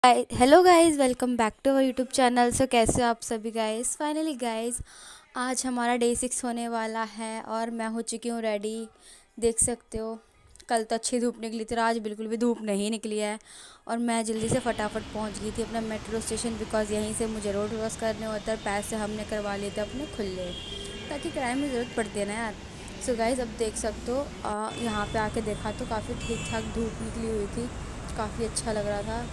Hello guys, welcome back to our YouTube channel. So कैसे हो आप सभी गाइस। फाइनली गाइस, आज हमारा डे 6 होने वाला है और मैं हो चुकी हूँ रेडी। देख सकते हो, कल तो अच्छी धूप निकली थी और आज बिल्कुल भी धूप नहीं निकली है। और मैं जल्दी से फटाफट पहुँच गई थी अपना मेट्रो स्टेशन, बिकॉज़ यहीं से मुझे रोड क्रॉस करने होता है। पैसे हमने करवा लिए थे अपने खुले, ताकि किराए में ज़रूरत पड़ती है ना यार। सो गाइस, अब देख सकते हो, यहाँ पे आके देखा तो काफ़ी ठीक ठाक धूप निकली हुई थी, काफ़ी अच्छा लग रहा था।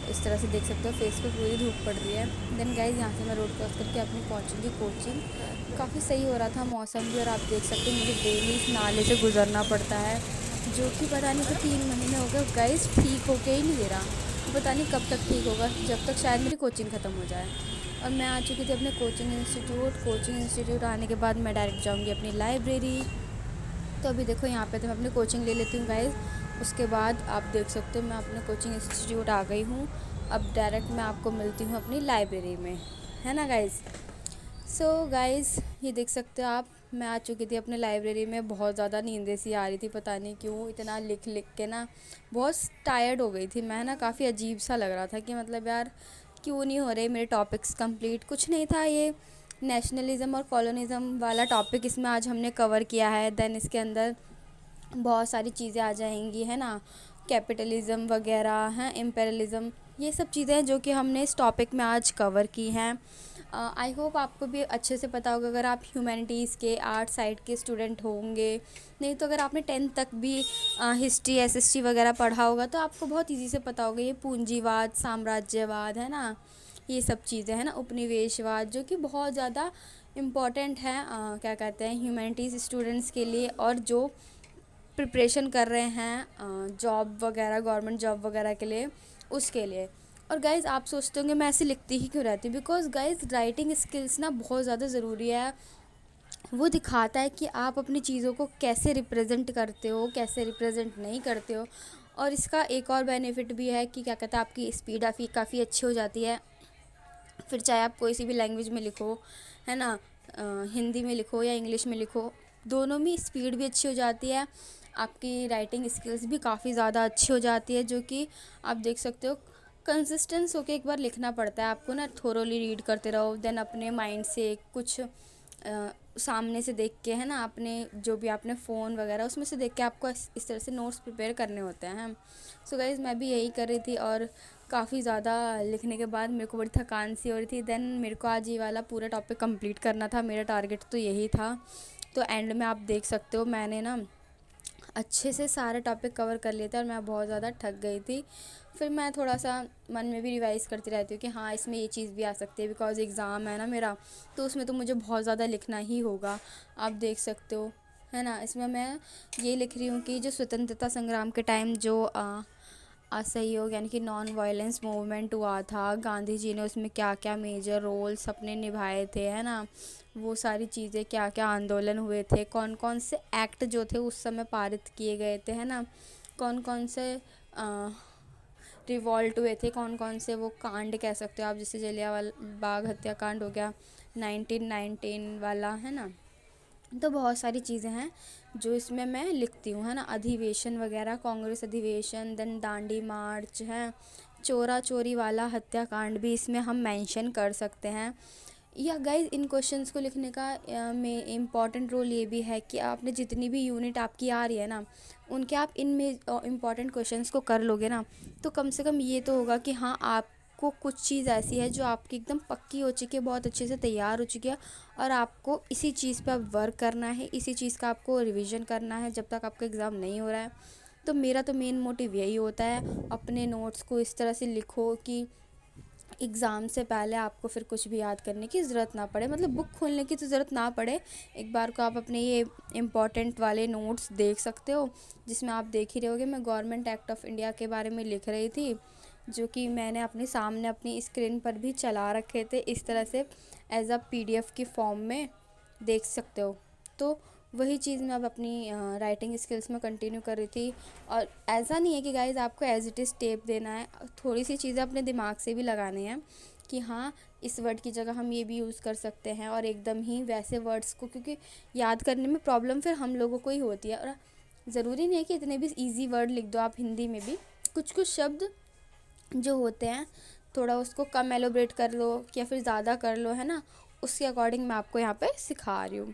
इस तरह से देख सकते हो, फेस पे पूरी धूप पड़ रही है। देन गाइज, यहाँ से मैं रोड क्रॉस करके अपनी पहुँचूँगी कोचिंग। काफ़ी सही हो रहा था मौसम भी, और आप देख सकते हो मुझे डेली इस नाले से गुजरना पड़ता है, जो कि पता नहीं, तो 3 महीने हो गए गाइज, ठीक होके ही नहीं दे रहा। पता नहीं कब तक ठीक होगा, जब तक शायद मेरी कोचिंग ख़त्म हो जाए। और मैं आ चुकी थी अपने कोचिंग इंस्टीट्यूट आने के बाद मैं डायरेक्ट जाऊँगी अपनी लाइब्रेरी। तो अभी देखो, यहाँ पे तो मैं अपनी कोचिंग ले लेती हूँ गाइज़। उसके बाद आप देख सकते हो मैं अपने कोचिंग इंस्टीट्यूट आ गई हूँ। अब डायरेक्ट मैं आपको मिलती हूँ अपनी लाइब्रेरी में, है ना गाइज़। सो गाइज़, ये देख सकते हो आप, मैं आ चुकी थी अपने लाइब्रेरी में। बहुत ज़्यादा नींद सी आ रही थी, पता नहीं क्यों, इतना लिख लिख के ना बहुत टायर्ड हो गई थी मैं ना। काफ़ी अजीब सा लग रहा था कि मतलब यार, क्यों नहीं हो रहे मेरे टॉपिक्स कंप्लीट। कुछ नहीं था, ये नेशनलिज़म और कॉलोनिज़म वाला टॉपिक इसमें आज हमने कवर किया है। देन इसके अंदर बहुत सारी चीज़ें आ जाएंगी, है ना। कैपिटलिज़म वगैरह हैं, इम्पेरियलिज़म, ये सब चीज़ें हैं जो कि हमने इस टॉपिक में आज कवर की हैं। आई होप आपको भी अच्छे से पता होगा, अगर आप ह्यूमैनिटीज़ के आर्ट साइड के स्टूडेंट होंगे। नहीं तो अगर आपने 10th तक भी हिस्ट्री एसएसटी वगैरह पढ़ा होगा तो आपको बहुत इजी से पता होगा। ये पूंजीवाद, साम्राज्यवाद, है ना, ये सब चीज़ें हैं ना, उपनिवेशवाद, जो कि बहुत ज़्यादा इम्पॉर्टेंट है, क्या कहते हैं, ह्यूमैनिटीज़ स्टूडेंट्स के लिए, और जो प्रिपरेशन कर रहे हैं जॉब वगैरह, गवर्नमेंट जॉब वगैरह के लिए, उसके लिए। और गाइज़, आप सोचते होंगे मैं ऐसे लिखती ही क्यों रहती हूँ। बिकॉज़ गाइज़, राइटिंग स्किल्स ना बहुत ज़्यादा ज़रूरी है। वो दिखाता है कि आप अपनी चीज़ों को कैसे रिप्रेजेंट करते हो, कैसे रिप्रेजेंट नहीं करते हो। और इसका एक और बेनिफिट भी है कि क्या कहते हैं, आपकी स्पीड काफ़ी अच्छी हो जाती है। फिर चाहे आप कोई सी भी लैंग्वेज में लिखो, है ना, हिंदी में लिखो या इंग्लिश में लिखो, दोनों में स्पीड भी अच्छी हो जाती है। आपकी राइटिंग स्किल्स भी काफ़ी ज़्यादा अच्छी हो जाती है, जो कि आप देख सकते हो। कंसिस्टेंस होके एक बार लिखना पड़ता है आपको ना, थोरोली रीड करते रहो। देन अपने माइंड से कुछ सामने से देख के, है ना, अपने जो भी आपने फ़ोन वगैरह उसमें से देख के आपको इस तरह से नोट्स प्रिपेयर करने होते हैं। सो गाइज़, मैं भी यही कर रही थी, और काफ़ी ज़्यादा लिखने के बाद मेरे को बड़ी थकान सी हो रही थी। देन मेरे को आज ये वाला पूरा टॉपिक कंप्लीट करना था, मेरा टारगेट तो यही था। तो एंड में आप देख सकते हो मैंने ना अच्छे से सारे टॉपिक कवर कर लिए थे, और मैं बहुत ज़्यादा थक गई थी। फिर मैं थोड़ा सा मन में भी रिवाइज़ करती रहती हूँ कि हाँ, इसमें ये चीज़ भी आ सकती है, बिकॉज़ एग्ज़ाम है ना मेरा, तो उसमें तो मुझे बहुत ज़्यादा लिखना ही होगा। आप देख सकते हो, है ना। इसमें मैं ये लिख रही हूँ कि जो स्वतंत्रता संग्राम के टाइम जो असहयोग यानी कि नॉन वायलेंस मूवमेंट हुआ था, गांधी जी ने उसमें क्या क्या मेजर रोल्स अपने निभाए थे, है ना। वो सारी चीज़ें, क्या क्या आंदोलन हुए थे, कौन कौन से एक्ट जो थे उस समय पारित किए गए थे, है ना, कौन कौन से रिवॉल्ट हुए थे, कौन कौन से वो कांड कह सकते हो आप, जैसे जलियांवाला बाग हत्याकांड हो गया 1919 वाला, है ना। तो बहुत सारी चीज़ें हैं जो इसमें मैं लिखती हूँ, है ना। अधिवेशन वगैरह, कांग्रेस अधिवेशन, देन दांडी मार्च है, चोरा चोरी वाला हत्याकांड भी इसमें हम मेंशन कर सकते हैं। या गाइज, इन क्वेश्चंस को लिखने का में इम्पॉर्टेंट रोल ये भी है कि आपने जितनी भी यूनिट आपकी आ रही है ना, उनके आप इनमें इम्पॉर्टेंट क्वेश्चंस को कर लोगे ना, तो कम से कम ये तो होगा कि हाँ, आपको कुछ चीज़ ऐसी है जो आपकी एकदम पक्की हो चुकी है, बहुत अच्छे से तैयार हो चुकी है, और आपको इसी चीज़ पे अब वर्क करना है, इसी चीज़ का आपको रिवीजन करना है जब तक आपका एग्ज़ाम नहीं हो रहा है। तो मेरा तो मेन मोटिव यही होता है, अपने नोट्स को इस तरह से लिखो कि एग्ज़ाम से पहले आपको फिर कुछ भी याद करने की ज़रूरत ना पड़े, मतलब बुक खोलने की तो ज़रूरत ना पड़े। एक बार को आप अपने ये इम्पॉर्टेंट वाले नोट्स देख सकते हो, जिसमें आप देख ही रहे होगे मैं गवर्नमेंट एक्ट ऑफ इंडिया के बारे में लिख रही थी, जो कि मैंने अपने सामने अपनी स्क्रीन पर भी चला रखे थे इस तरह से, एज अ पीडीएफ की फॉर्म में, देख सकते हो। तो वही चीज़ मैं अब अपनी राइटिंग स्किल्स में कंटिन्यू कर रही थी। और ऐसा नहीं है कि गाइज़ आपको एज इट इज़ टेप देना है, थोड़ी सी चीज़ें अपने दिमाग से भी लगानी है कि हाँ, इस वर्ड की जगह हम ये भी यूज़ कर सकते हैं, और एकदम ही वैसे वर्ड्स को, क्योंकि याद करने में प्रॉब्लम फिर हम लोगों को ही होती है। और ज़रूरी नहीं है कि इतने भी ईजी वर्ड लिख दो आप हिंदी में भी, कुछ कुछ शब्द जो होते हैं थोड़ा उसको कम एलोब्रेट कर लो या फिर ज़्यादा कर लो, है ना, उसके अकॉर्डिंग मैं आपको यहाँ पे सिखा रही हूँ।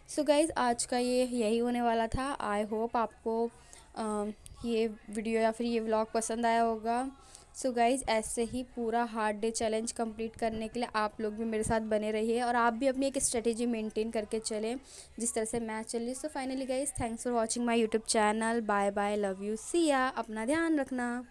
सो गाइज़ आज का ये यही होने वाला था। आई होप आपको ये वीडियो या फिर ये व्लॉग पसंद आया होगा। सो गाइज़ ऐसे ही पूरा हार्ड डे चैलेंज कंप्लीट करने के लिए आप लोग भी मेरे साथ बने रहिए और आप भी अपनी एक स्ट्रेटेजी मेंटेन करके चलें जिस तरह से मैं चली। So finally guys thanks for watching my YouTube channel. Bye bye, love you, see ya, अपना ध्यान रखना।